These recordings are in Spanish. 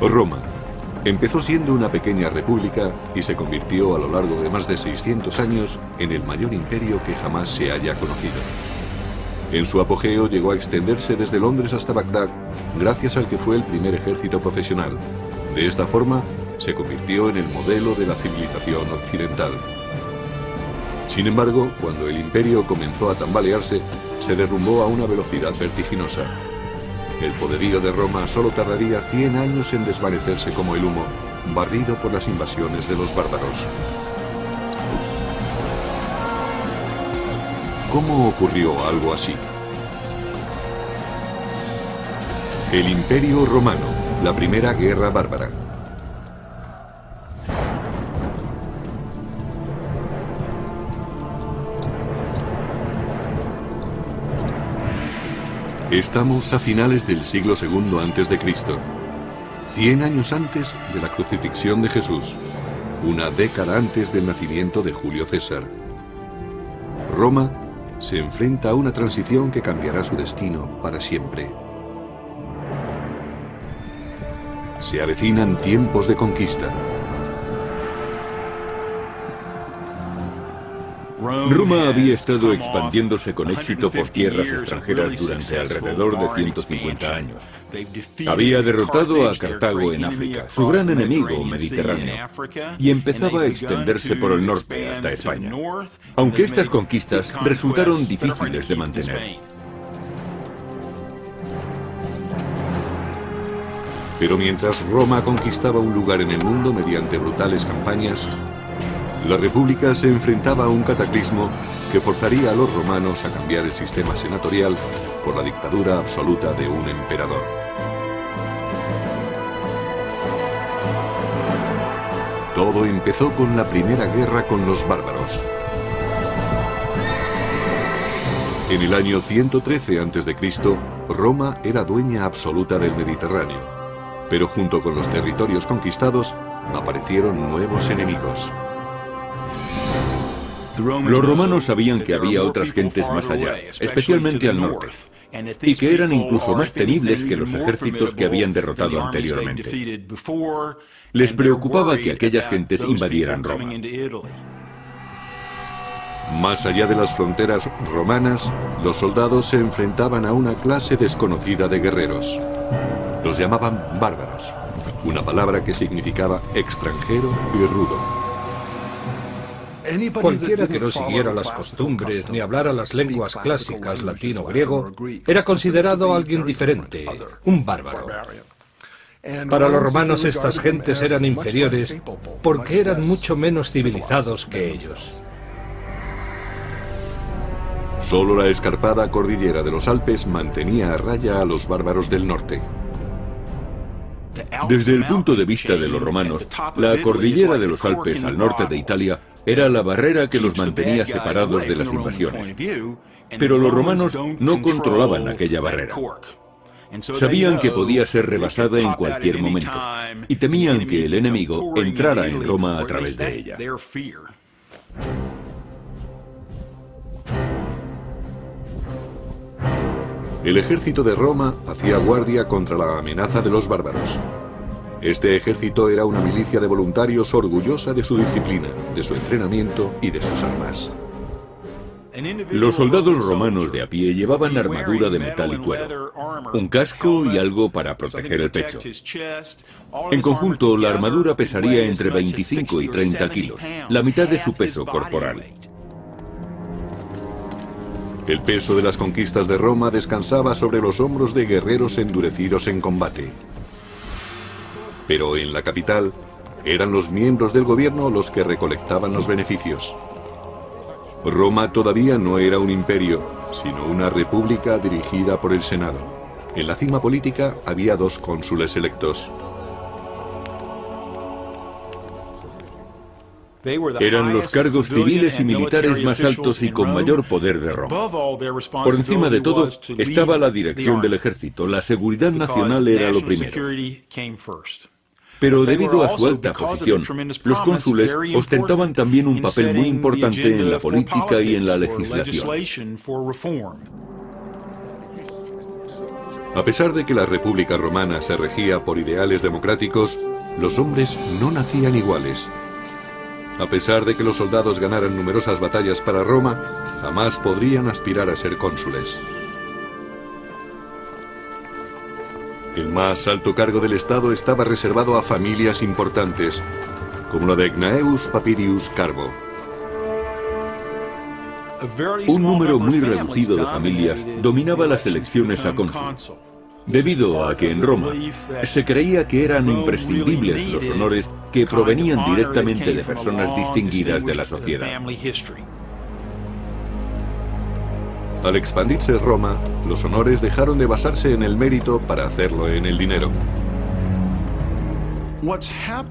Roma empezó siendo una pequeña república y se convirtió a lo largo de más de 600 años en el mayor imperio que jamás se haya conocido. En su apogeo llegó a extenderse desde Londres hasta Bagdad, gracias al que fue el primer ejército profesional. De esta forma, se convirtió en el modelo de la civilización occidental. Sin embargo, cuando el imperio comenzó a tambalearse, se derrumbó a una velocidad vertiginosa. El poderío de Roma solo tardaría 100 años en desvanecerse como el humo, barrido por las invasiones de los bárbaros. ¿Cómo ocurrió algo así? El Imperio Romano, la primera guerra bárbara. Estamos a finales del siglo II a.C., 100 años antes de la crucifixión de Jesús, una década antes del nacimiento de Julio César. Roma se enfrenta a una transición que cambiará su destino para siempre. Se avecinan tiempos de conquista. Roma había estado expandiéndose con éxito por tierras extranjeras durante alrededor de 150 años. Había derrotado a Cartago en África, su gran enemigo mediterráneo, y empezaba a extenderse por el norte hasta España, aunque estas conquistas resultaron difíciles de mantener. Pero mientras Roma conquistaba un lugar en el mundo mediante brutales campañas, la República se enfrentaba a un cataclismo que forzaría a los romanos a cambiar el sistema senatorial por la dictadura absoluta de un emperador. Todo empezó con la primera guerra con los bárbaros. En el año 113 a.C., Roma era dueña absoluta del Mediterráneo, pero junto con los territorios conquistados aparecieron nuevos enemigos. Los romanos sabían que había otras gentes más allá, especialmente al norte, y que eran incluso más temibles que los ejércitos que habían derrotado anteriormente. Les preocupaba que aquellas gentes invadieran Roma. Más allá de las fronteras romanas, los soldados se enfrentaban a una clase desconocida de guerreros. Los llamaban bárbaros, una palabra que significaba extranjero y rudo. Cualquiera que no siguiera las costumbres ni hablara las lenguas clásicas latino o griego era considerado alguien diferente, un bárbaro. Para los romanos estas gentes eran inferiores porque eran mucho menos civilizados que ellos. Solo la escarpada cordillera de los Alpes mantenía a raya a los bárbaros del norte. Desde el punto de vista de los romanos, la cordillera de los Alpes al norte de Italia era la barrera que los mantenía separados de las invasiones. Pero los romanos no controlaban aquella barrera. Sabían que podía ser rebasada en cualquier momento y temían que el enemigo entrara en Roma a través de ella. El ejército de Roma hacía guardia contra la amenaza de los bárbaros. Este ejército era una milicia de voluntarios orgullosa de su disciplina, de su entrenamiento y de sus armas. Los soldados romanos de a pie llevaban armadura de metal y cuero, un casco y algo para proteger el pecho. En conjunto, la armadura pesaría entre 25 y 30 kilos, la mitad de su peso corporal. El peso de las conquistas de Roma descansaba sobre los hombros de guerreros endurecidos en combate. Pero en la capital, eran los miembros del gobierno los que recolectaban los beneficios. Roma todavía no era un imperio, sino una república dirigida por el Senado. En la cima política había 2 cónsules electos. Eran los cargos civiles y militares más altos y con mayor poder de Roma. Por encima de todo estaba la dirección del ejército. La seguridad nacional era lo primero. Pero debido a su alta posición, los cónsules ostentaban también un papel muy importante en la política y en la legislación. A pesar de que la República Romana se regía por ideales democráticos, los hombres no nacían iguales. A pesar de que los soldados ganaran numerosas batallas para Roma, jamás podrían aspirar a ser cónsules. El más alto cargo del Estado estaba reservado a familias importantes, como la de Gnaeus Papirius Carbo. Un número muy reducido de familias dominaba las elecciones a cónsul, debido a que en Roma se creía que eran imprescindibles los honores que provenían directamente de personas distinguidas de la sociedad. Al expandirse Roma, los honores dejaron de basarse en el mérito para hacerlo en el dinero.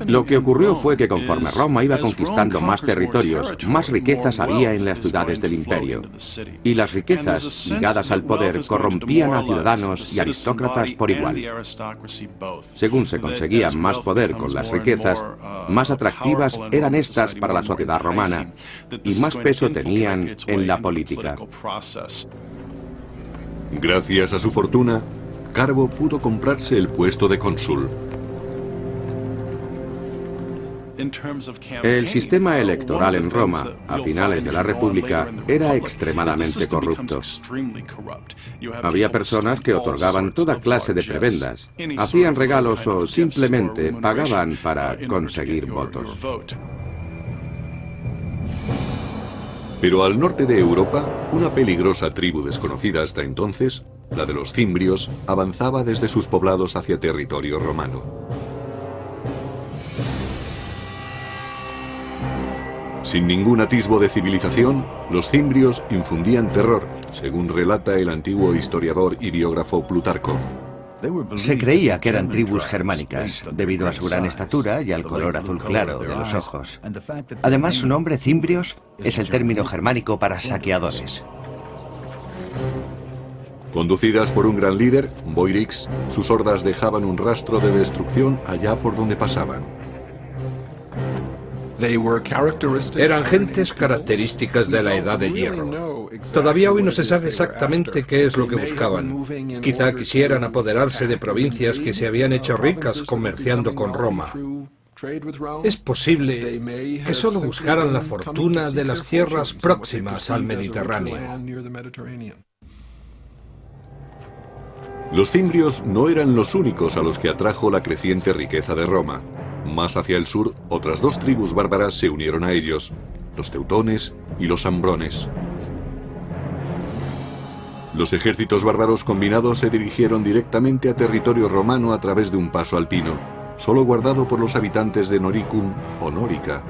Lo que ocurrió fue que conforme Roma iba conquistando más territorios, más riquezas había en las ciudades del imperio. Y las riquezas ligadas al poder corrompían a ciudadanos y aristócratas por igual. Según se conseguía más poder con las riquezas, más atractivas eran estas para la sociedad romana y más peso tenían en la política. Gracias a su fortuna, Carbo pudo comprarse el puesto de cónsul. El sistema electoral en Roma, a finales de la República, era extremadamente corrupto. Había personas que otorgaban toda clase de prebendas, hacían regalos o simplemente pagaban para conseguir votos. Pero al norte de Europa, una peligrosa tribu desconocida hasta entonces, la de los cimbrios, avanzaba desde sus poblados hacia territorio romano. Sin ningún atisbo de civilización, los cimbrios infundían terror, según relata el antiguo historiador y biógrafo Plutarco. Se creía que eran tribus germánicas, debido a su gran estatura y al color azul claro de los ojos. Además, su nombre, cimbrios, es el término germánico para saqueadores. Conducidas por un gran líder, Boiorix, sus hordas dejaban un rastro de destrucción allá por donde pasaban. Eran gentes características de la Edad de Hierro. Todavía hoy no se sabe exactamente qué es lo que buscaban. Quizá quisieran apoderarse de provincias que se habían hecho ricas comerciando con Roma. Es posible que solo buscaran la fortuna de las tierras próximas al Mediterráneo. Los cimbrios no eran los únicos a los que atrajo la creciente riqueza de Roma. Más hacia el sur, otras dos tribus bárbaras se unieron a ellos, los teutones y los ambrones. Los ejércitos bárbaros combinados se dirigieron directamente a territorio romano a través de un paso alpino, solo guardado por los habitantes de Noricum o Nórica.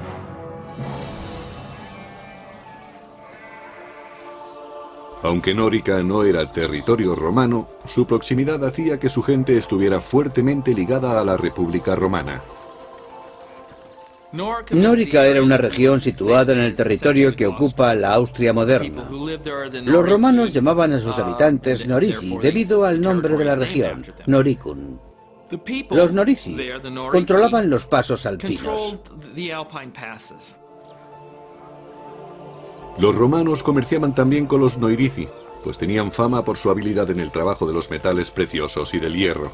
Aunque Nórica no era territorio romano, su proximidad hacía que su gente estuviera fuertemente ligada a la República Romana. Nórica era una región situada en el territorio que ocupa la Austria moderna. Los romanos llamaban a sus habitantes Norici debido al nombre de la región, Noricum. Los Norici controlaban los pasos alpinos. Los romanos comerciaban también con los Noirici, pues tenían fama por su habilidad en el trabajo de los metales preciosos y del hierro.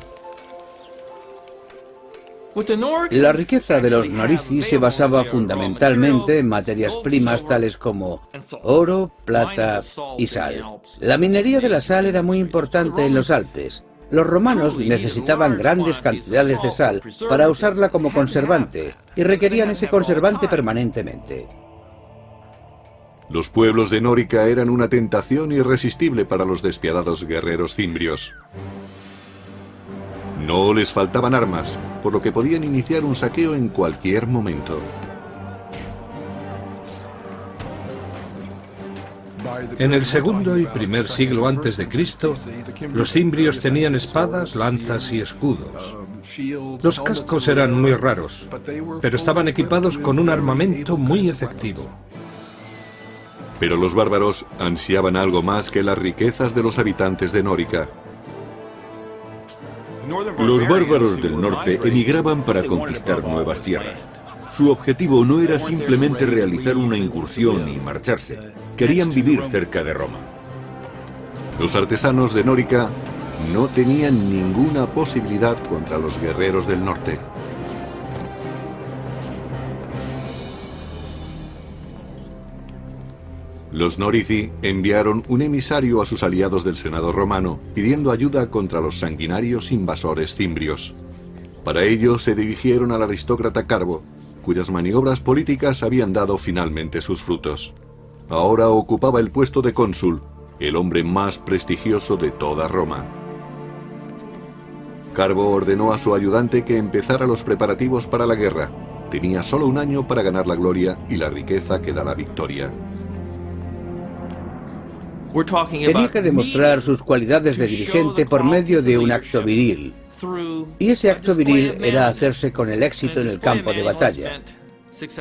La riqueza de los Norici se basaba fundamentalmente en materias primas tales como oro, plata y sal. La minería de la sal era muy importante en los Alpes. Los romanos necesitaban grandes cantidades de sal para usarla como conservante y requerían ese conservante permanentemente. Los pueblos de Nórica eran una tentación irresistible para los despiadados guerreros cimbrios. No les faltaban armas, por lo que podían iniciar un saqueo en cualquier momento. En el segundo y primer siglo antes de Cristo, los cimbrios tenían espadas, lanzas y escudos. Los cascos eran muy raros, pero estaban equipados con un armamento muy efectivo. Pero los bárbaros ansiaban algo más que las riquezas de los habitantes de Nórica. Los bárbaros del norte emigraban para conquistar nuevas tierras. Su objetivo no era simplemente realizar una incursión y marcharse. Querían vivir cerca de Roma. Los artesanos de Nórica no tenían ninguna posibilidad contra los guerreros del norte. Los Norici enviaron un emisario a sus aliados del Senado romano pidiendo ayuda contra los sanguinarios invasores cimbrios. Para ello se dirigieron al aristócrata Carbo, cuyas maniobras políticas habían dado finalmente sus frutos. Ahora ocupaba el puesto de cónsul, el hombre más prestigioso de toda Roma. Carbo ordenó a su ayudante que empezara los preparativos para la guerra. Tenía solo un año para ganar la gloria y la riqueza que da la victoria. Tenía que demostrar sus cualidades de dirigente por medio de un acto viril. Y ese acto viril era hacerse con el éxito en el campo de batalla.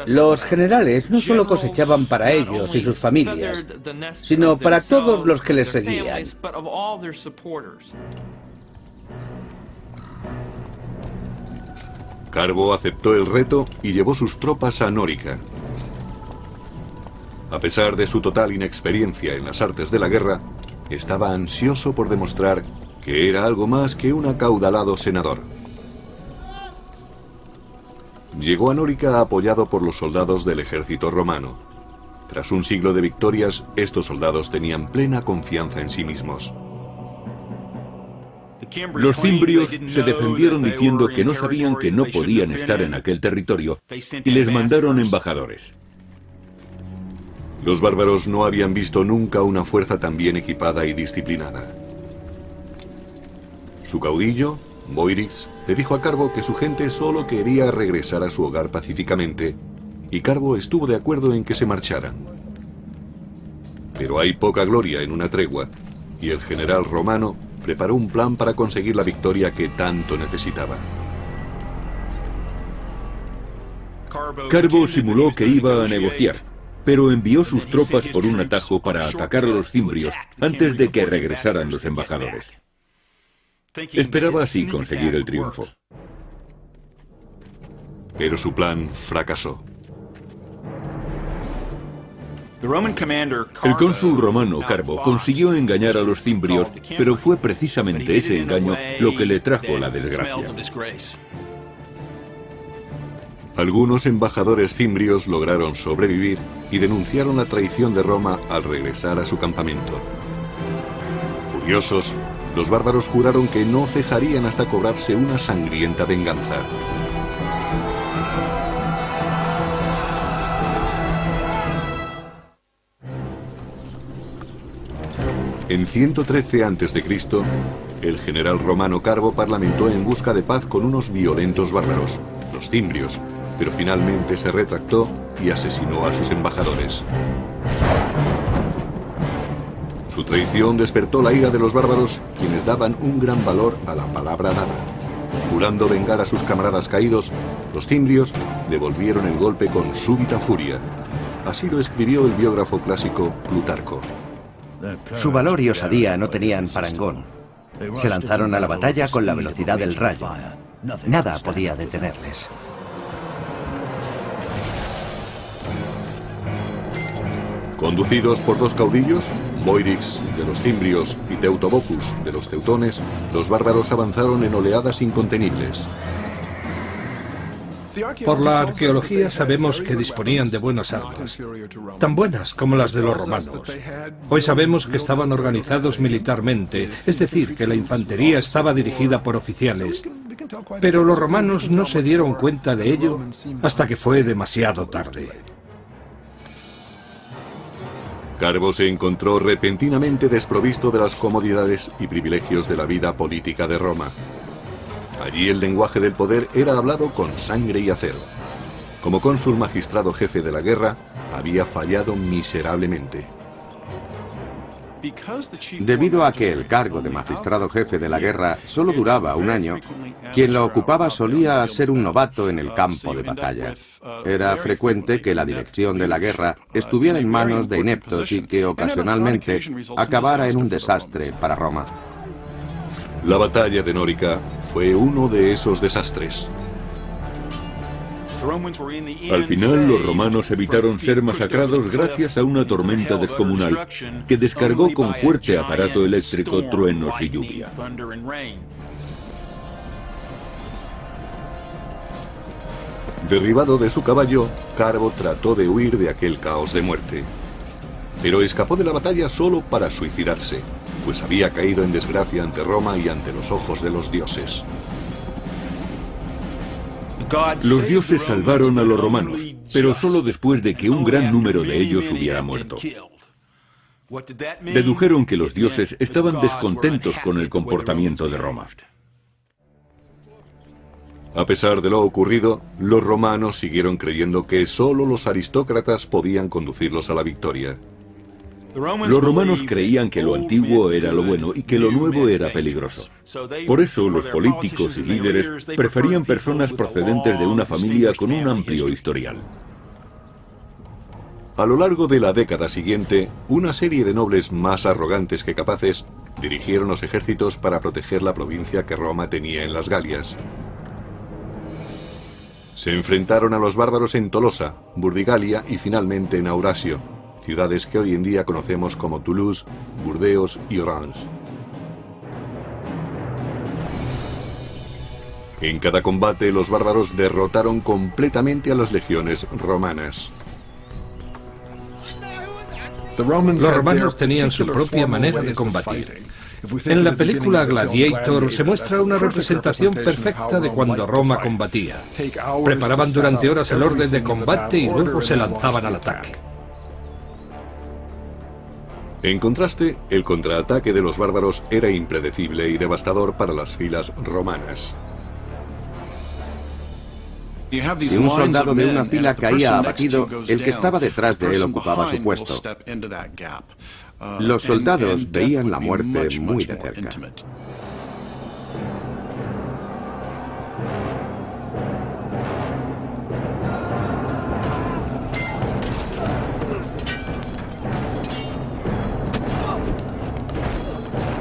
Los generales no solo cosechaban para ellos y sus familias, sino para todos los que les seguían. Carbo aceptó el reto y llevó sus tropas a Nórica. A pesar de su total inexperiencia en las artes de la guerra, estaba ansioso por demostrar que era algo más que un acaudalado senador. Llegó a Nórica apoyado por los soldados del ejército romano. Tras un siglo de victorias, estos soldados tenían plena confianza en sí mismos. Los cimbrios se defendieron diciendo que no sabían que no podían estar en aquel territorio y les mandaron embajadores. Los bárbaros no habían visto nunca una fuerza tan bien equipada y disciplinada. Su caudillo, Boirix, le dijo a Carbo que su gente solo quería regresar a su hogar pacíficamente, y Carbo estuvo de acuerdo en que se marcharan. Pero hay poca gloria en una tregua, y el general romano preparó un plan para conseguir la victoria que tanto necesitaba. Carbo simuló que iba a negociar, pero envió sus tropas por un atajo para atacar a los cimbrios antes de que regresaran los embajadores. Esperaba así conseguir el triunfo. Pero su plan fracasó. El cónsul romano Carbo consiguió engañar a los cimbrios, pero fue precisamente ese engaño lo que le trajo la desgracia. Algunos embajadores cimbrios lograron sobrevivir y denunciaron la traición de Roma al regresar a su campamento. Furiosos, los bárbaros juraron que no cejarían hasta cobrarse una sangrienta venganza. En 113 a.C., el general romano Carbo parlamentó en busca de paz con unos violentos bárbaros, los cimbrios, pero finalmente se retractó y asesinó a sus embajadores. Su traición despertó la ira de los bárbaros, quienes daban un gran valor a la palabra dada. Jurando vengar a sus camaradas caídos, los cimbrios le volvieron el golpe con súbita furia. Así lo escribió el biógrafo clásico Plutarco. Su valor y osadía no tenían parangón. Se lanzaron a la batalla con la velocidad del rayo. Nada podía detenerles. Conducidos por dos caudillos, Boirix de los cimbrios y Teutobocus de los teutones, los bárbaros avanzaron en oleadas incontenibles. Por la arqueología sabemos que disponían de buenas armas, tan buenas como las de los romanos. Hoy sabemos que estaban organizados militarmente, es decir, que la infantería estaba dirigida por oficiales, pero los romanos no se dieron cuenta de ello hasta que fue demasiado tarde. Carbo se encontró repentinamente desprovisto de las comodidades y privilegios de la vida política de Roma. Allí el lenguaje del poder era hablado con sangre y acero. Como cónsul magistrado jefe de la guerra, había fallado miserablemente. Debido a que el cargo de magistrado jefe de la guerra solo duraba un año, quien lo ocupaba solía ser un novato en el campo de batalla. Era frecuente que la dirección de la guerra estuviera en manos de ineptos y que ocasionalmente acabara en un desastre para Roma. La batalla de Nórica fue uno de esos desastres. Al final, los romanos evitaron ser masacrados gracias a una tormenta descomunal que descargó con fuerte aparato eléctrico truenos y lluvia. Derribado de su caballo, Carbo trató de huir de aquel caos de muerte. Pero escapó de la batalla solo para suicidarse, pues había caído en desgracia ante Roma y ante los ojos de los dioses. Los dioses salvaron a los romanos, pero solo después de que un gran número de ellos hubiera muerto. Dedujeron que los dioses estaban descontentos con el comportamiento de Roma. A pesar de lo ocurrido, los romanos siguieron creyendo que solo los aristócratas podían conducirlos a la victoria. Los romanos creían que lo antiguo era lo bueno y que lo nuevo era peligroso. Por eso los políticos y líderes preferían personas procedentes de una familia con un amplio historial. A lo largo de la década siguiente, una serie de nobles más arrogantes que capaces dirigieron los ejércitos para proteger la provincia que Roma tenía en las Galias. Se enfrentaron a los bárbaros en Tolosa, Burdigalia y finalmente en Aurasio, ciudades que hoy en día conocemos como Toulouse, Burdeos y Orange. En cada combate, los bárbaros derrotaron completamente a las legiones romanas. Los romanos tenían su propia manera de combatir. En la película Gladiator se muestra una representación perfecta de cuando Roma combatía. Preparaban durante horas el orden de combate y luego se lanzaban al ataque. En contraste, el contraataque de los bárbaros era impredecible y devastador para las filas romanas. Si un soldado de una fila caía abatido, el que estaba detrás de él ocupaba su puesto. Los soldados veían la muerte muy de cerca.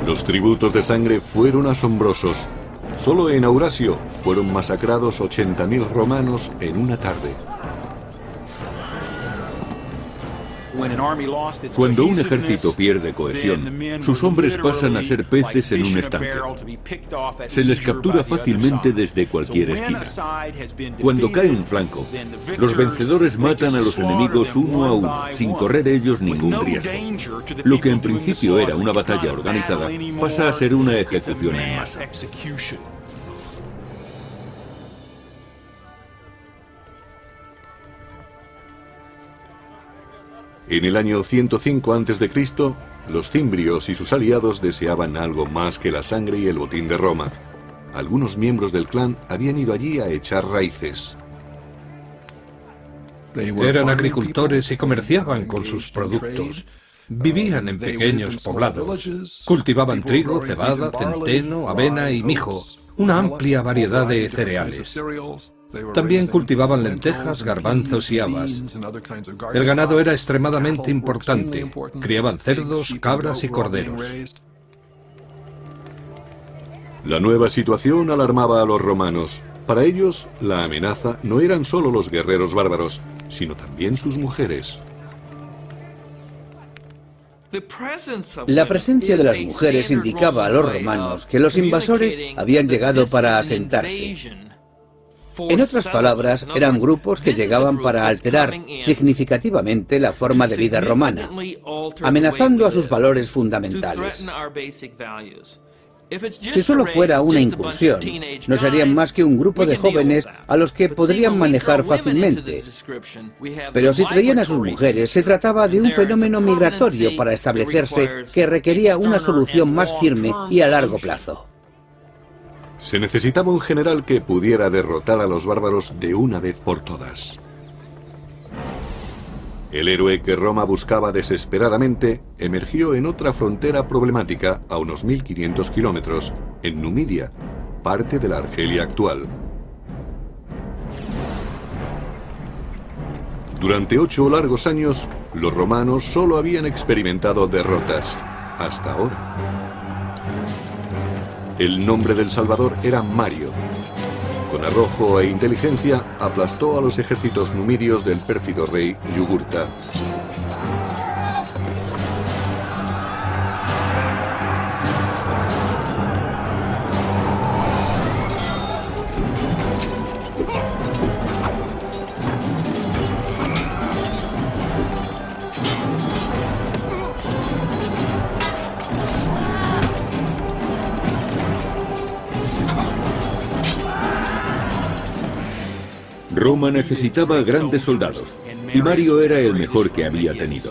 Los tributos de sangre fueron asombrosos. Solo en Aurasio fueron masacrados 80.000 romanos en una tarde. Cuando un ejército pierde cohesión, sus hombres pasan a ser peces en un estanque. Se les captura fácilmente desde cualquier esquina. Cuando cae un flanco, los vencedores matan a los enemigos uno a uno, sin correr ellos ningún riesgo. Lo que en principio era una batalla organizada, pasa a ser una ejecución en masa. En el año 105 a.C., los cimbrios y sus aliados deseaban algo más que la sangre y el botín de Roma. Algunos miembros del clan habían ido allí a echar raíces. Eran agricultores y comerciaban con sus productos. Vivían en pequeños poblados. Cultivaban trigo, cebada, centeno, avena y mijo, una amplia variedad de cereales. También cultivaban lentejas, garbanzos y habas. El ganado era extremadamente importante. Criaban cerdos, cabras y corderos. La nueva situación alarmaba a los romanos. Para ellos, la amenaza no eran solo los guerreros bárbaros, sino también sus mujeres. La presencia de las mujeres indicaba a los romanos que los invasores habían llegado para asentarse. En otras palabras, eran grupos que llegaban para alterar significativamente la forma de vida romana, amenazando a sus valores fundamentales. Si solo fuera una incursión, no serían más que un grupo de jóvenes a los que podrían manejar fácilmente. Pero si traían a sus mujeres, se trataba de un fenómeno migratorio para establecerse que requería una solución más firme y a largo plazo. Se necesitaba un general que pudiera derrotar a los bárbaros de una vez por todas. El héroe que Roma buscaba desesperadamente emergió en otra frontera problemática a unos 1500 kilómetros, en Numidia, parte de la Argelia actual. Durante 8 largos años, los romanos solo habían experimentado derrotas, hasta ahora. El nombre del Salvador era Mario. Con arrojo e inteligencia aplastó a los ejércitos numidios del pérfido rey Yugurta. Roma necesitaba grandes soldados, y Mario era el mejor que había tenido.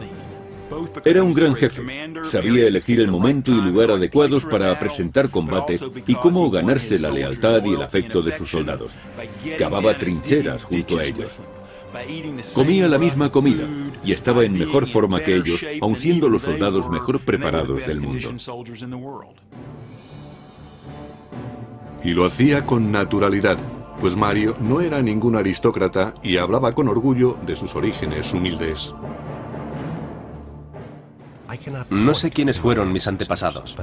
Era un gran jefe, sabía elegir el momento y lugar adecuados para presentar combate y cómo ganarse la lealtad y el afecto de sus soldados. Cavaba trincheras junto a ellos. Comía la misma comida y estaba en mejor forma que ellos, aun siendo los soldados mejor preparados del mundo. Y lo hacía con naturalidad, pues Mario no era ningún aristócrata y hablaba con orgullo de sus orígenes humildes. No sé quiénes fueron mis antepasados,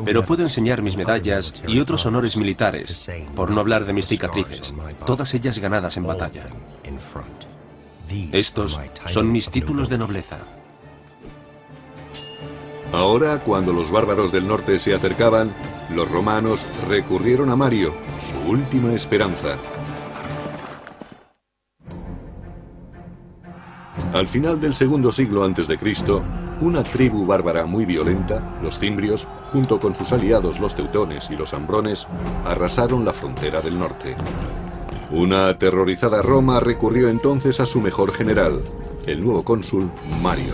pero puedo enseñar mis medallas y otros honores militares, por no hablar de mis cicatrices, todas ellas ganadas en batalla. Estos son mis títulos de nobleza. Ahora, cuando los bárbaros del norte se acercaban, los romanos recurrieron a Mario, su última esperanza. Al final del segundo siglo a.C., una tribu bárbara muy violenta, los cimbrios, junto con sus aliados los teutones y los ambrones, arrasaron la frontera del norte. Una aterrorizada Roma recurrió entonces a su mejor general, el nuevo cónsul Mario.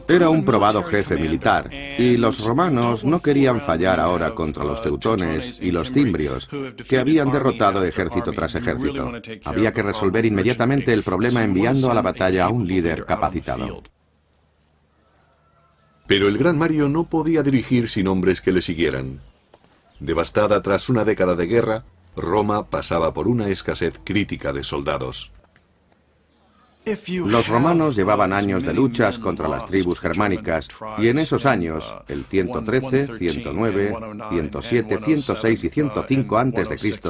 Era un probado jefe militar, y los romanos no querían fallar ahora contra los teutones y los cimbrios, que habían derrotado ejército tras ejército. Había que resolver inmediatamente el problema enviando a la batalla a un líder capacitado. Pero el gran Mario no podía dirigir sin hombres que le siguieran. Devastada tras una década de guerra, Roma pasaba por una escasez crítica de soldados. Los romanos llevaban años de luchas contra las tribus germánicas, y en esos años, el 113, 109, 107, 106 y 105 a.C.,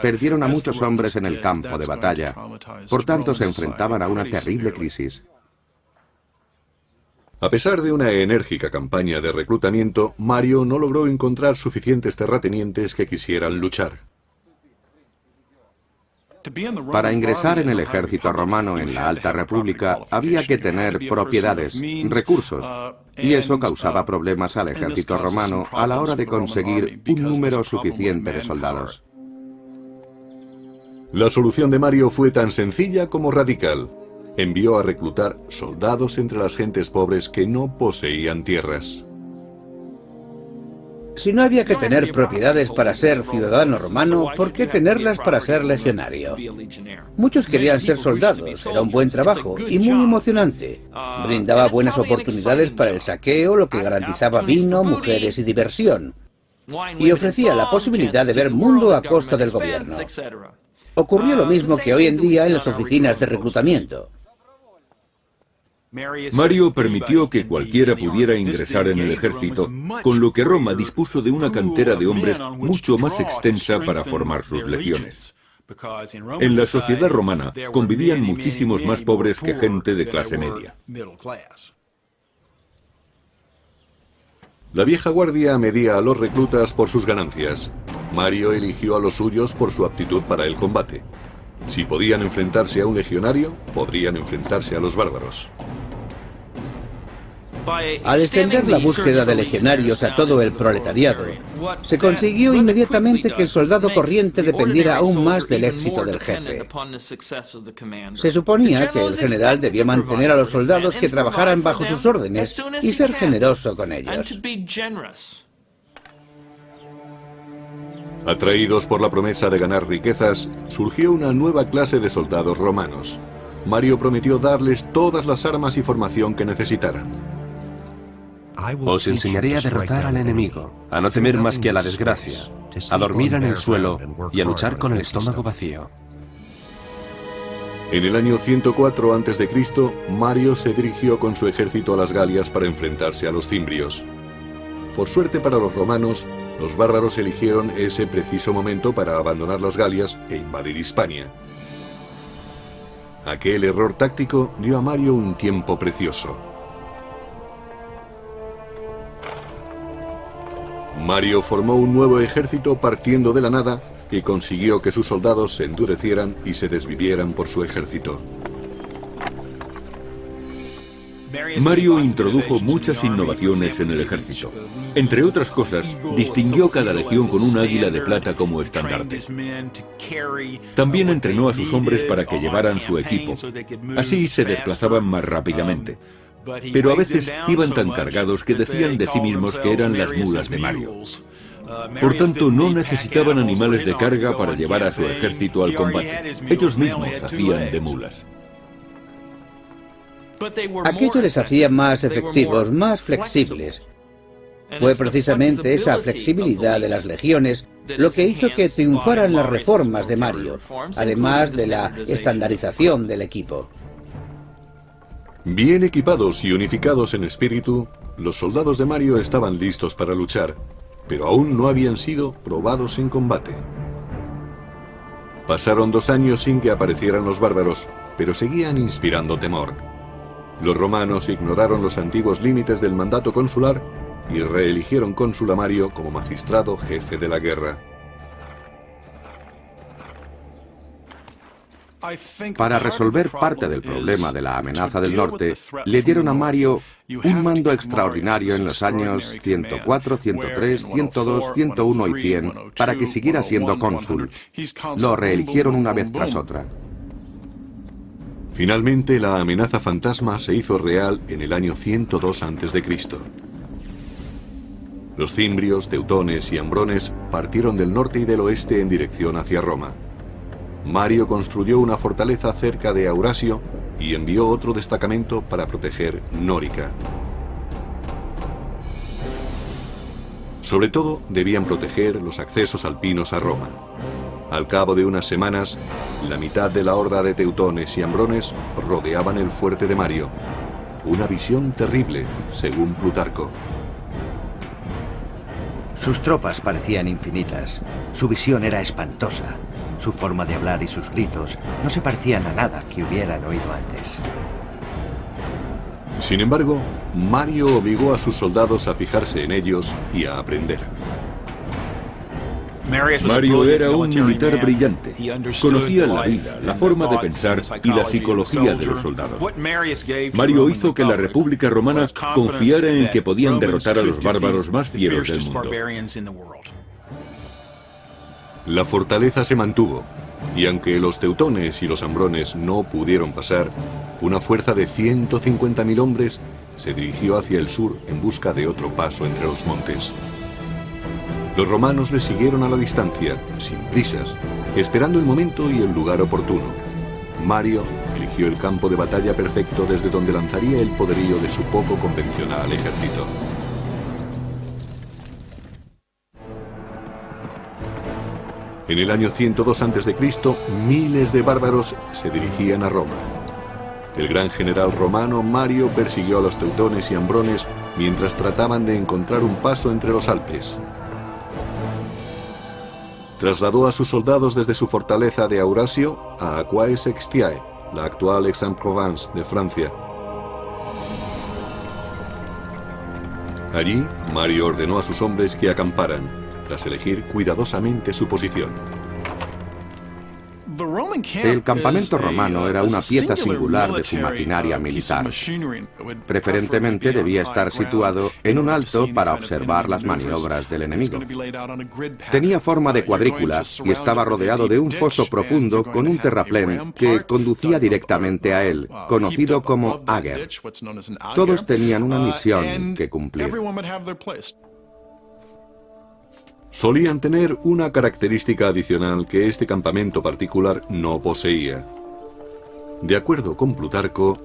perdieron a muchos hombres en el campo de batalla. Por tanto, se enfrentaban a una terrible crisis. A pesar de una enérgica campaña de reclutamiento, Mario no logró encontrar suficientes terratenientes que quisieran luchar. Para ingresar en el ejército romano en la Alta República había que tener propiedades, recursos, y eso causaba problemas al ejército romano a la hora de conseguir un número suficiente de soldados. La solución de Mario fue tan sencilla como radical. Envió a reclutar soldados entre las gentes pobres que no poseían tierras. Si no había que tener propiedades para ser ciudadano romano, ¿por qué tenerlas para ser legionario? Muchos querían ser soldados, era un buen trabajo y muy emocionante. Brindaba buenas oportunidades para el saqueo, lo que garantizaba vino, mujeres y diversión. Y ofrecía la posibilidad de ver mundo a costa del gobierno. Ocurrió lo mismo que hoy en día en las oficinas de reclutamiento. Mario permitió que cualquiera pudiera ingresar en el ejército, con lo que Roma dispuso de una cantera de hombres mucho más extensa para formar sus legiones. En la sociedad romana convivían muchísimos más pobres que gente de clase media. La vieja guardia medía a los reclutas por sus ganancias. Mario eligió a los suyos por su aptitud para el combate. Si podían enfrentarse a un legionario, podrían enfrentarse a los bárbaros. Al extender la búsqueda de legionarios a todo el proletariado, se consiguió inmediatamente que el soldado corriente dependiera aún más del éxito del jefe. Se suponía que el general debía mantener a los soldados que trabajaran bajo sus órdenes y ser generoso con ellos. Atraídos por la promesa de ganar riquezas, surgió una nueva clase de soldados romanos. Mario prometió darles todas las armas y formación que necesitaran. Os enseñaré a derrotar al enemigo, a no temer más que a la desgracia, a dormir en el suelo y a luchar con el estómago vacío. En el año 104 a.C., Mario se dirigió con su ejército a las Galias para enfrentarse a los cimbrios. Por suerte para los romanos, los bárbaros eligieron ese preciso momento para abandonar las Galias e invadir Hispania. Aquel error táctico dio a Mario un tiempo precioso. Mario formó un nuevo ejército partiendo de la nada y consiguió que sus soldados se endurecieran y se desvivieran por su ejército. Mario introdujo muchas innovaciones en el ejército. Entre otras cosas, distinguió cada legión con un águila de plata como estandarte. También entrenó a sus hombres para que llevaran su equipo. Así se desplazaban más rápidamente. Pero a veces iban tan cargados que decían de sí mismos que eran las mulas de Mario. Por tanto, no necesitaban animales de carga para llevar a su ejército al combate. Ellos mismos hacían de mulas. Aquello les hacía más efectivos, más flexibles. Fue precisamente esa flexibilidad de las legiones lo que hizo que triunfaran las reformas de Mario, además de la estandarización del equipo. Bien equipados y unificados en espíritu, los soldados de Mario estaban listos para luchar, pero aún no habían sido probados en combate. Pasaron 2 años sin que aparecieran los bárbaros, pero seguían inspirando temor. Los romanos ignoraron los antiguos límites del mandato consular y reeligieron cónsul a Mario como magistrado jefe de la guerra. Para resolver parte del problema de la amenaza del norte, le dieron a Mario un mando extraordinario en los años 104, 103, 102, 101 y 100 para que siguiera siendo cónsul. Lo reeligieron una vez tras otra. Finalmente, la amenaza fantasma se hizo real en el año 102 a.C. Los cimbrios, teutones y ambrones partieron del norte y del oeste en dirección hacia Roma. Mario construyó una fortaleza cerca de Aurasio y envió otro destacamento para proteger Nórica. Sobre todo, debían proteger los accesos alpinos a Roma. Al cabo de unas semanas, la mitad de la horda de teutones y ambrones rodeaban el fuerte de Mario. Una visión terrible, según Plutarco. Sus tropas parecían infinitas. Su visión era espantosa. Su forma de hablar y sus gritos no se parecían a nada que hubieran oído antes. Sin embargo, Mario obligó a sus soldados a fijarse en ellos y a aprender. Mario era un militar brillante. Conocía la vida, la forma de pensar y la psicología de los soldados. Mario hizo que la República Romana confiara en que podían derrotar a los bárbaros más fieros del mundo. La fortaleza se mantuvo, y aunque los teutones y los ambrones no pudieron pasar, una fuerza de 150.000 hombres se dirigió hacia el sur en busca de otro paso entre los montes. Los romanos le siguieron a la distancia, sin prisas, esperando el momento y el lugar oportuno. Mario eligió el campo de batalla perfecto desde donde lanzaría el poderío de su poco convencional ejército. En el año 102 a.C., miles de bárbaros se dirigían a Roma. El gran general romano Mario persiguió a los teutones y ambrones mientras trataban de encontrar un paso entre los Alpes. Trasladó a sus soldados desde su fortaleza de Aurasio a Aquae-Sextiae, la actual Aix-en-Provence de Francia. Allí, Mario ordenó a sus hombres que acamparan, tras elegir cuidadosamente su posición. El campamento romano era una pieza singular de su maquinaria militar. Preferentemente debía estar situado en un alto para observar las maniobras del enemigo. Tenía forma de cuadrícula y estaba rodeado de un foso profundo con un terraplén que conducía directamente a él, conocido como Ager. Todos tenían una misión que cumplir. Solían tener una característica adicional que este campamento particular no poseía. De acuerdo con Plutarco,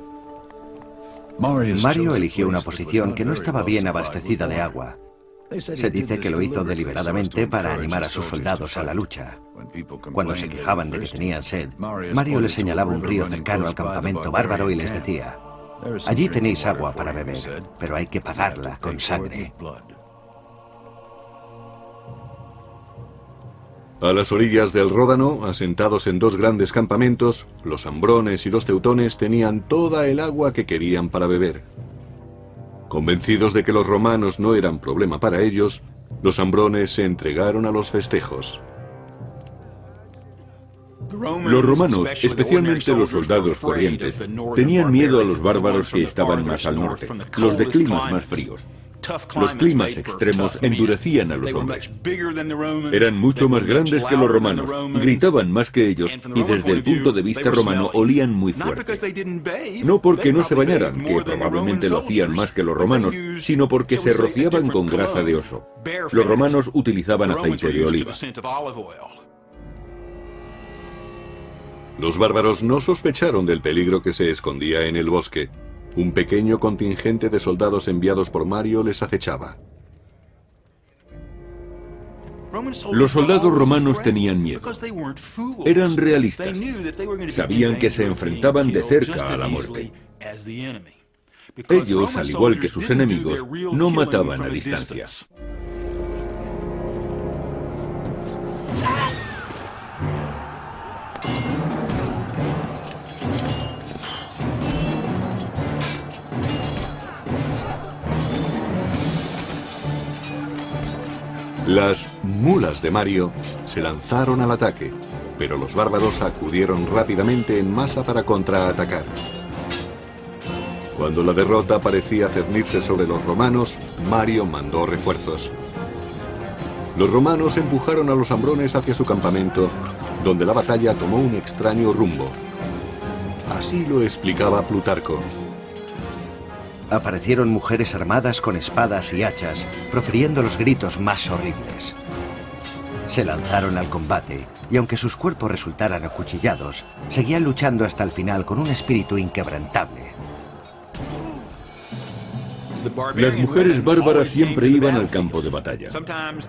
Mario eligió una posición que no estaba bien abastecida de agua. Se dice que lo hizo deliberadamente para animar a sus soldados a la lucha. Cuando se quejaban de que tenían sed, Mario les señalaba un río cercano al campamento bárbaro y les decía: allí tenéis agua para beber, pero hay que pagarla con sangre. A las orillas del Ródano, asentados en dos grandes campamentos, los ambrones y los teutones tenían toda el agua que querían para beber. Convencidos de que los romanos no eran problema para ellos, los ambrones se entregaron a los festejos. Los romanos, especialmente los soldados corrientes, tenían miedo a los bárbaros que estaban más al norte, los de climas más fríos. Los climas extremos endurecían a los hombres. Eran mucho más grandes que los romanos, gritaban más que ellos y desde el punto de vista romano olían muy fuerte. No porque no se bañaran, que probablemente lo hacían más que los romanos, sino porque se rociaban con grasa de oso. Los romanos utilizaban aceite de oliva. Los bárbaros no sospecharon del peligro que se escondía en el bosque. Un pequeño contingente de soldados enviados por Mario les acechaba. Los soldados romanos tenían miedo. Eran realistas. Sabían que se enfrentaban de cerca a la muerte. Ellos, al igual que sus enemigos, no mataban a distancia. Las mulas de Mario se lanzaron al ataque, pero los bárbaros acudieron rápidamente en masa para contraatacar. Cuando la derrota parecía cernirse sobre los romanos, Mario mandó refuerzos. Los romanos empujaron a los ambrones hacia su campamento, donde la batalla tomó un extraño rumbo. Así lo explicaba Plutarco. Aparecieron mujeres armadas con espadas y hachas, profiriendo los gritos más horribles. Se lanzaron al combate, y aunque sus cuerpos resultaran acuchillados, seguían luchando hasta el final con un espíritu inquebrantable. Las mujeres bárbaras siempre iban al campo de batalla.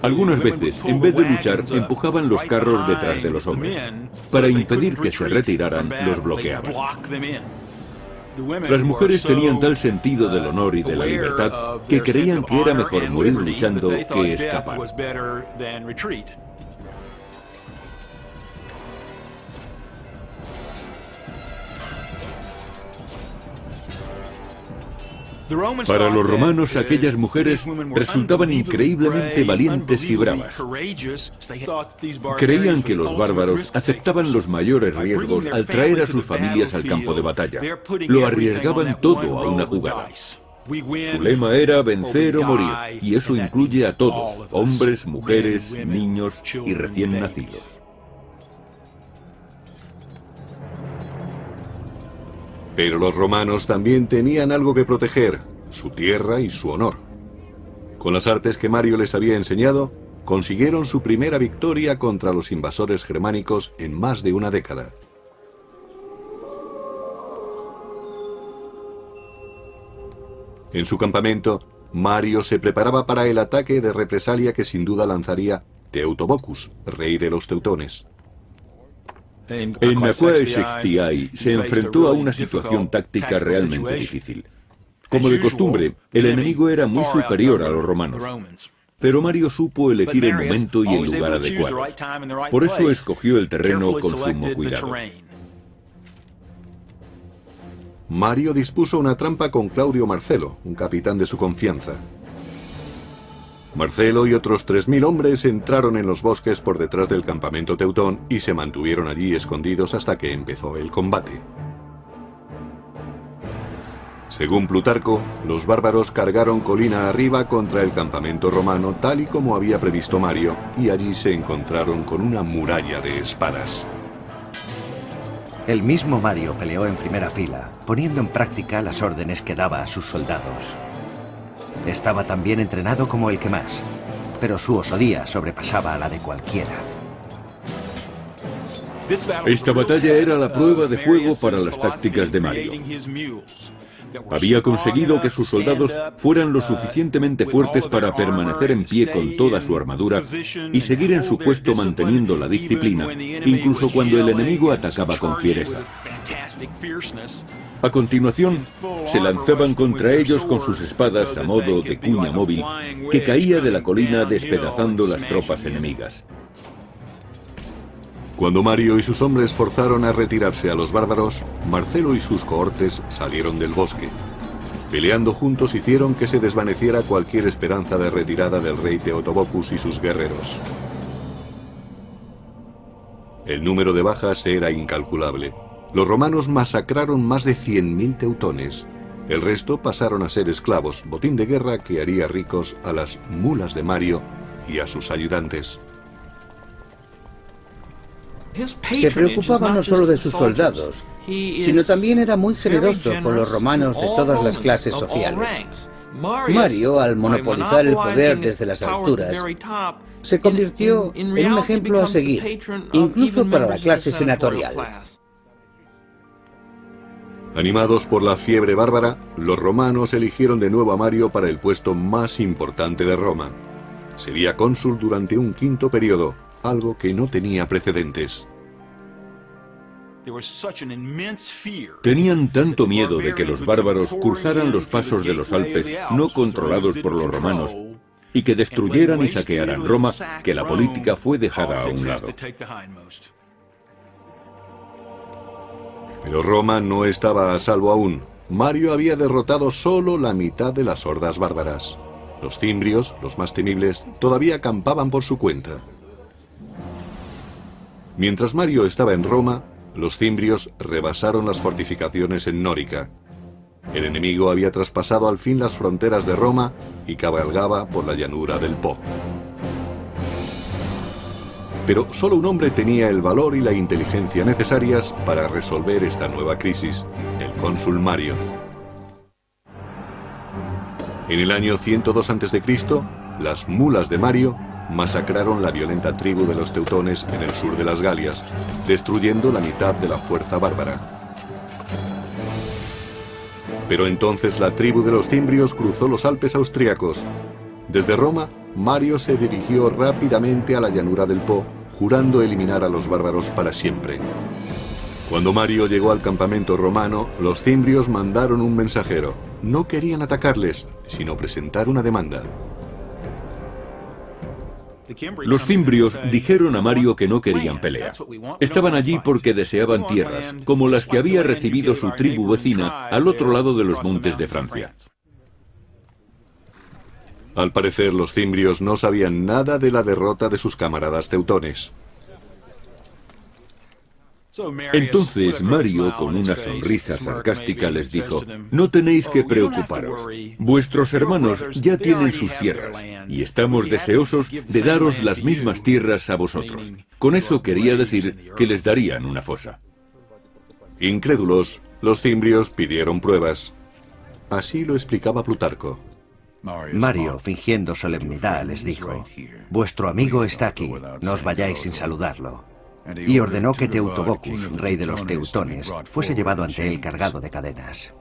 Algunas veces, en vez de luchar, empujaban los carros detrás de los hombres. Para impedir que se retiraran, los bloqueaban. Las mujeres tenían tal sentido del honor y de la libertad que creían que era mejor morir luchando que escapar. Para los romanos, aquellas mujeres resultaban increíblemente valientes y bravas. Creían que los bárbaros aceptaban los mayores riesgos al traer a sus familias al campo de batalla. Lo arriesgaban todo a una jugada. Su lema era vencer o morir, y eso incluye a todos, hombres, mujeres, niños y recién nacidos. Pero los romanos también tenían algo que proteger, su tierra y su honor. Con las artes que Mario les había enseñado, consiguieron su primera victoria contra los invasores germánicos en más de una década. En su campamento, Mario se preparaba para el ataque de represalia que sin duda lanzaría Teutobochus, rey de los teutones. En Aquae Sextiae se enfrentó a una situación táctica realmente difícil. Como de costumbre, el enemigo era muy superior a los romanos. Pero Mario supo elegir el momento y el lugar adecuado. Por eso escogió el terreno con sumo cuidado. Mario dispuso una trampa con Claudio Marcelo, un capitán de su confianza. Marcelo y otros 3000 hombres entraron en los bosques por detrás del campamento teutón y se mantuvieron allí escondidos hasta que empezó el combate. Según Plutarco, los bárbaros cargaron colina arriba contra el campamento romano tal y como había previsto Mario, y allí se encontraron con una muralla de espadas. El mismo Mario peleó en primera fila, poniendo en práctica las órdenes que daba a sus soldados. Estaba tan bien entrenado como el que más, pero su osadía sobrepasaba a la de cualquiera. Esta batalla era la prueba de fuego para las tácticas de Mario. Había conseguido que sus soldados fueran lo suficientemente fuertes para permanecer en pie con toda su armadura y seguir en su puesto manteniendo la disciplina, incluso cuando el enemigo atacaba con fiereza. A continuación, se lanzaban contra ellos con sus espadas a modo de cuña móvil que caía de la colina despedazando las tropas enemigas. Cuando Mario y sus hombres forzaron a retirarse a los bárbaros, Marcelo y sus cohortes salieron del bosque. Peleando juntos hicieron que se desvaneciera cualquier esperanza de retirada del rey Teutobokus y sus guerreros. El número de bajas era incalculable. Los romanos masacraron más de 100.000 teutones. El resto pasaron a ser esclavos, botín de guerra que haría ricos a las mulas de Mario y a sus ayudantes. Se preocupaba no solo de sus soldados, sino también era muy generoso con los romanos de todas las clases sociales. Mario, al monopolizar el poder desde las alturas, se convirtió en un ejemplo a seguir, incluso para la clase senatorial. Animados por la fiebre bárbara, los romanos eligieron de nuevo a Mario para el puesto más importante de Roma. Sería cónsul durante un quinto periodo, algo que no tenía precedentes. Tenían tanto miedo de que los bárbaros cruzaran los pasos de los Alpes no controlados por los romanos y que destruyeran y saquearan Roma, que la política fue dejada a un lado. Pero Roma no estaba a salvo aún. Mario había derrotado solo la mitad de las hordas bárbaras. Los cimbrios, los más temibles, todavía acampaban por su cuenta. Mientras Mario estaba en Roma, los cimbrios rebasaron las fortificaciones en Nórica. El enemigo había traspasado al fin las fronteras de Roma y cabalgaba por la llanura del Po. Pero solo un hombre tenía el valor y la inteligencia necesarias para resolver esta nueva crisis, el cónsul Mario. En el año 102 a.C., las mulas de Mario masacraron la violenta tribu de los teutones en el sur de las Galias, destruyendo la mitad de la fuerza bárbara. Pero entonces la tribu de los cimbrios cruzó los Alpes austriacos. Desde Roma, Mario se dirigió rápidamente a la llanura del Po, jurando eliminar a los bárbaros para siempre. Cuando Mario llegó al campamento romano, los cimbrios mandaron un mensajero. No querían atacarles, sino presentar una demanda. Los cimbrios dijeron a Mario que no querían pelea. Estaban allí porque deseaban tierras, como las que había recibido su tribu vecina al otro lado de los montes de Francia. Al parecer, los cimbrios no sabían nada de la derrota de sus camaradas teutones. Entonces Mario, con una sonrisa sarcástica, les dijo: no tenéis que preocuparos. Vuestros hermanos ya tienen sus tierras, y estamos deseosos de daros las mismas tierras a vosotros. Con eso quería decir que les darían una fosa. Incrédulos, los cimbrios pidieron pruebas. Así lo explicaba Plutarco. Mario, fingiendo solemnidad, les dijo: vuestro amigo está aquí, no os vayáis sin saludarlo. Y ordenó que Teutobokus, rey de los teutones, fuese llevado ante él cargado de cadenas.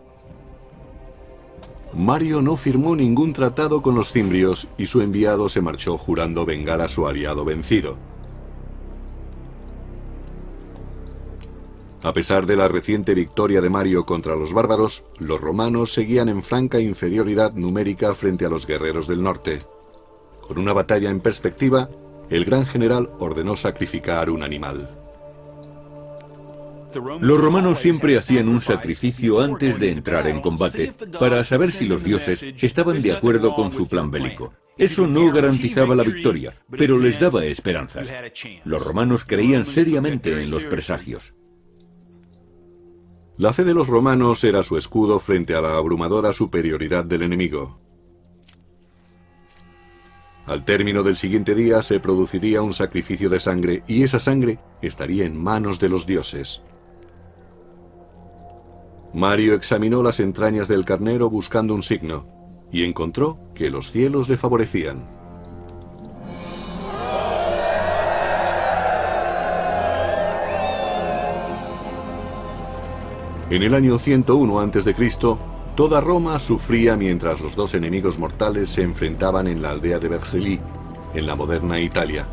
Mario no firmó ningún tratado con los cimbrios y su enviado se marchó jurando vengar a su aliado vencido. A pesar de la reciente victoria de Mario contra los bárbaros, los romanos seguían en franca inferioridad numérica frente a los guerreros del norte. Con una batalla en perspectiva, el gran general ordenó sacrificar un animal. Los romanos siempre hacían un sacrificio antes de entrar en combate, para saber si los dioses estaban de acuerdo con su plan bélico. Eso no garantizaba la victoria, pero les daba esperanzas. Los romanos creían seriamente en los presagios. La fe de los romanos era su escudo frente a la abrumadora superioridad del enemigo. Al término del siguiente día se produciría un sacrificio de sangre y esa sangre estaría en manos de los dioses. Mario examinó las entrañas del carnero buscando un signo y encontró que los cielos le favorecían. En el año 101 a.C., toda Roma sufría mientras los dos enemigos mortales se enfrentaban en la aldea de Vercelli, en la moderna Italia.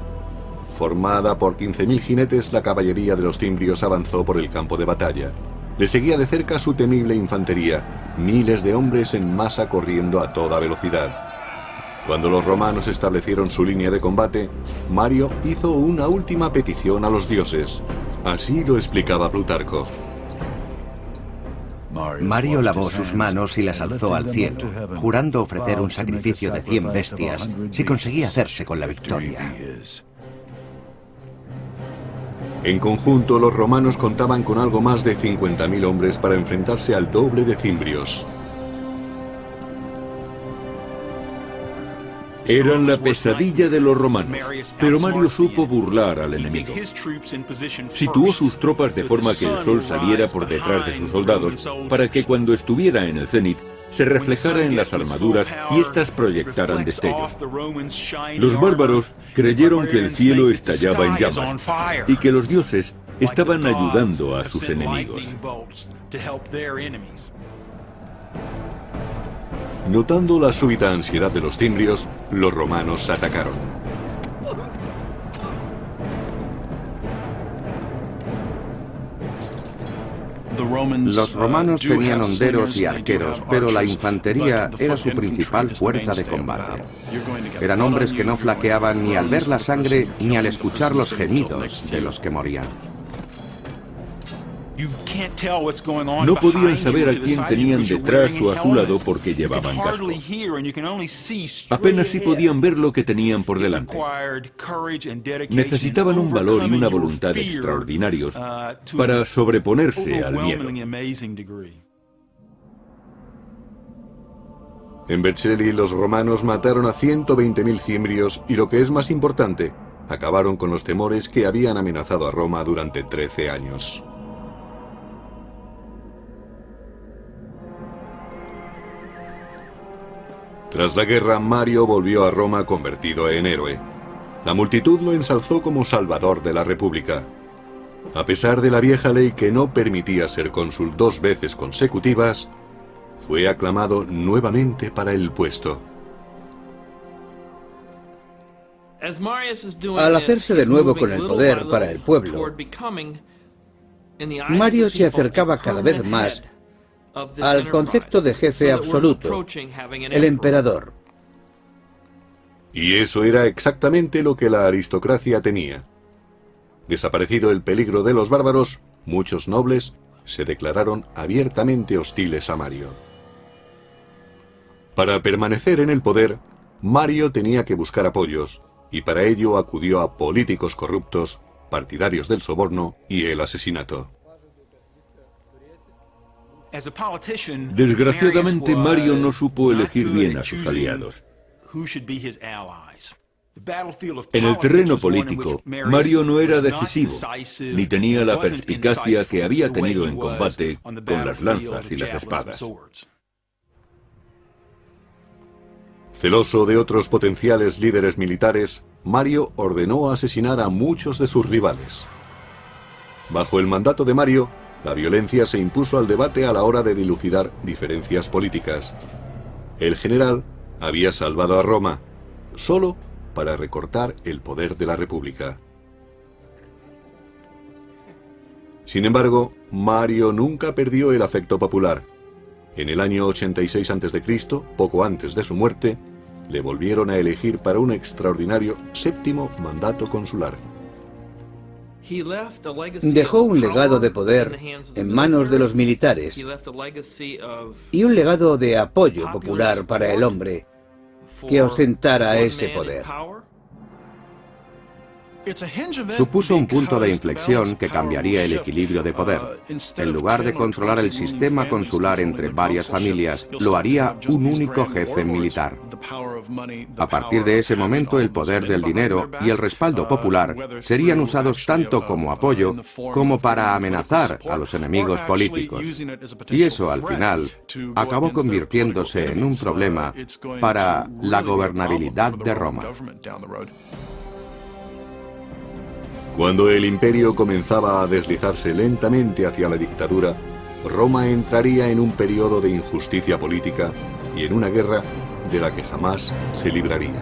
Formada por 15.000 jinetes, la caballería de los cimbrios avanzó por el campo de batalla. Le seguía de cerca su temible infantería, miles de hombres en masa corriendo a toda velocidad. Cuando los romanos establecieron su línea de combate, Mario hizo una última petición a los dioses. Así lo explicaba Plutarco. Mario lavó sus manos y las alzó al cielo, jurando ofrecer un sacrificio de 100 bestias si conseguía hacerse con la victoria. En conjunto, los romanos contaban con algo más de 50.000 hombres para enfrentarse al doble de cimbrios. Eran la pesadilla de los romanos, pero Mario supo burlar al enemigo. Situó sus tropas de forma que el sol saliera por detrás de sus soldados, para que cuando estuviera en el cenit, se reflejara en las armaduras y éstas proyectaran destellos. Los bárbaros creyeron que el cielo estallaba en llamas y que los dioses estaban ayudando a sus enemigos. Notando la súbita ansiedad de los cimbrios, los romanos atacaron. Los romanos tenían honderos y arqueros, pero la infantería era su principal fuerza de combate. Eran hombres que no flaqueaban ni al ver la sangre ni al escuchar los gemidos de los que morían. No podían saber a quién tenían detrás o a su lado porque llevaban casco. Apenas si podían ver lo que tenían por delante. Necesitaban un valor y una voluntad extraordinarios para sobreponerse al miedo. En Vercelli, los romanos mataron a 120.000 cimbrios y, lo que es más importante, acabaron con los temores que habían amenazado a Roma durante 13 años. Tras la guerra, Mario volvió a Roma convertido en héroe. La multitud lo ensalzó como salvador de la República. A pesar de la vieja ley que no permitía ser cónsul 2 veces consecutivas, fue aclamado nuevamente para el puesto. Al hacerse de nuevo con el poder para el pueblo, Mario se acercaba cada vez más al concepto de jefe absoluto, el emperador. Y eso era exactamente lo que la aristocracia tenía. Desaparecido el peligro de los bárbaros, muchos nobles se declararon abiertamente hostiles a Mario. Para permanecer en el poder, Mario tenía que buscar apoyos, y para ello acudió a políticos corruptos, partidarios del soborno y el asesinato. Desgraciadamente, Mario no supo elegir bien a sus aliados. En el terreno político, Mario no era decisivo, ni tenía la perspicacia que había tenido en combate con las lanzas y las espadas. Celoso de otros potenciales líderes militares, Mario ordenó asesinar a muchos de sus rivales. Bajo el mandato de Mario, la violencia se impuso al debate a la hora de dilucidar diferencias políticas. El general había salvado a Roma, solo para recortar el poder de la República. Sin embargo, Mario nunca perdió el afecto popular. En el año 86 a.C., poco antes de su muerte, le volvieron a elegir para un extraordinario 7º mandato consular. Dejó un legado de poder en manos de los militares y un legado de apoyo popular para el hombre que ostentara ese poder. Supuso un punto de inflexión que cambiaría el equilibrio de poder. En lugar de controlar el sistema consular entre varias familias, lo haría un único jefe militar. A partir de ese momento, el poder del dinero y el respaldo popular serían usados tanto como apoyo como para amenazar a los enemigos políticos. Y eso, al final, acabó convirtiéndose en un problema para la gobernabilidad de Roma. Cuando el imperio comenzaba a deslizarse lentamente hacia la dictadura, Roma entraría en un periodo de injusticia política y en una guerra de la que jamás se libraría.